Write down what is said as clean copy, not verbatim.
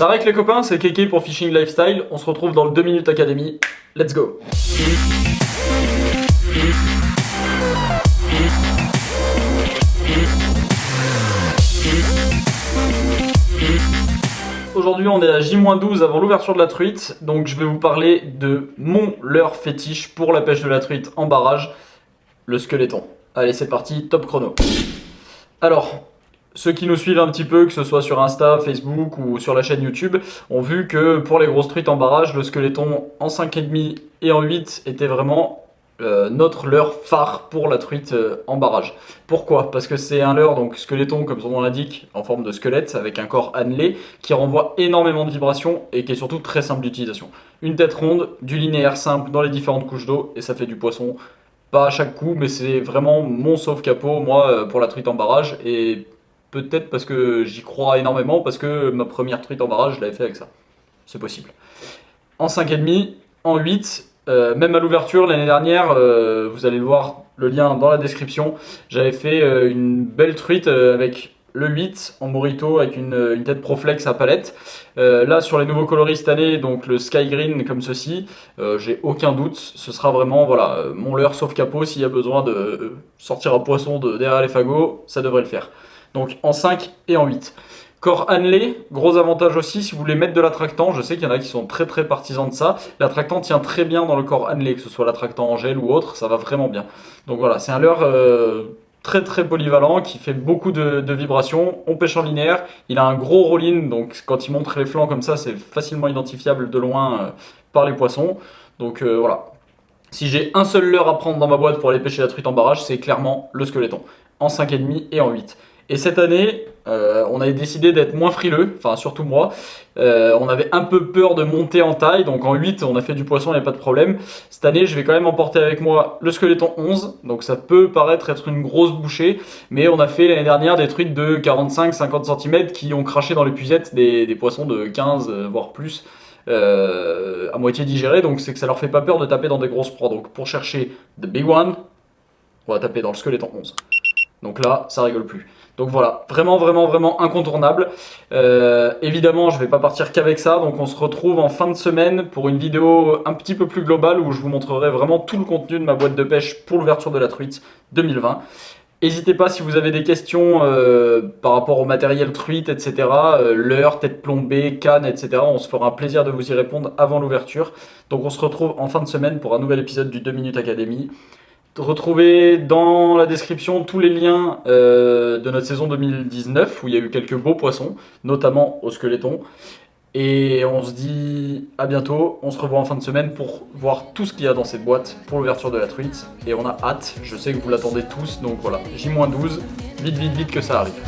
Ça va avec les copains, c'est Keke pour Fishing Lifestyle. On se retrouve dans le 2 Minutes Academy. Let's go! Aujourd'hui on est à J-12 avant l'ouverture de la truite, donc je vais vous parler de mon leurre fétiche pour la pêche de la truite en barrage, le squeletton. Allez c'est parti, top chrono. Alors, ceux qui nous suivent un petit peu, que ce soit sur Insta, Facebook ou sur la chaîne YouTube, ont vu que pour les grosses truites en barrage, le squeletton en 5,5 et en 8 était vraiment notre leurre phare pour la truite en barrage. Pourquoi? Parce que c'est un leurre, donc squeletton comme son nom l'indique, en forme de squelette avec un corps annelé qui renvoie énormément de vibrations et qui est surtout très simple d'utilisation. Une tête ronde, du linéaire simple dans les différentes couches d'eau et ça fait du poisson. Pas à chaque coup, mais c'est vraiment mon sauve-capot, moi, pour la truite en barrage. Et peut-être parce que j'y crois énormément, parce que ma première truite en barrage, je l'avais fait avec ça. C'est possible. En 5,5, en 8, même à l'ouverture l'année dernière, vous allez le voir, le lien dans la description, j'avais fait une belle truite avec le 8 en morito avec une tête Proflex à palette. Là sur les nouveaux coloris cette année, donc le Sky Green comme ceci, j'ai aucun doute, ce sera vraiment voilà, mon leurre sauf capot. S'il y a besoin de sortir un poisson derrière les fagots, ça devrait le faire. Donc en 5 et en 8. Corps annelé, gros avantage aussi si vous voulez mettre de l'attractant. Je sais qu'il y en a qui sont très partisans de ça. L'attractant tient très bien dans le corps annelé, que ce soit l'attractant en gel ou autre, ça va vraiment bien. Donc voilà, c'est un leurre très polyvalent qui fait beaucoup de vibrations. On pêche en linéaire, il a un gros roll-in, donc quand il montre les flancs comme ça, c'est facilement identifiable de loin par les poissons. Donc voilà. Si j'ai un seul leurre à prendre dans ma boîte pour aller pêcher la truite en barrage, c'est clairement le squeletton, en 5,5 et en 8. Et cette année, on avait décidé d'être moins frileux, enfin surtout moi. On avait un peu peur de monter en taille, donc en 8 on a fait du poisson, il n'y a pas de problème. Cette année je vais quand même emporter avec moi le squeletton 11, donc ça peut paraître être une grosse bouchée, mais on a fait l'année dernière des truites de 45-50 cm qui ont craché dans l'épuisette des poissons de 15 voire plus. À moitié digérés, donc c'est que ça leur fait pas peur de taper dans des grosses proies. Donc pour chercher the big one, on va taper dans le squeletton 11. Donc là, ça rigole plus. Donc voilà, vraiment incontournable. Évidemment, je vais pas partir qu'avec ça, donc on se retrouve en fin de semaine pour une vidéo un petit peu plus globale où je vous montrerai vraiment tout le contenu de ma boîte de pêche pour l'ouverture de la truite 2020. N'hésitez pas si vous avez des questions par rapport au matériel truite, etc. Leurre, tête plombée, canne, etc. On se fera un plaisir de vous y répondre avant l'ouverture. Donc on se retrouve en fin de semaine pour un nouvel épisode du 2 Minutes Academy. Retrouvez dans la description tous les liens de notre saison 2019 où il y a eu quelques beaux poissons, notamment au squeletton. Et on se dit à bientôt, on se revoit en fin de semaine pour voir tout ce qu'il y a dans cette boîte pour l'ouverture de la truite. Et on a hâte, je sais que vous l'attendez tous, donc voilà, J-12, vite que ça arrive.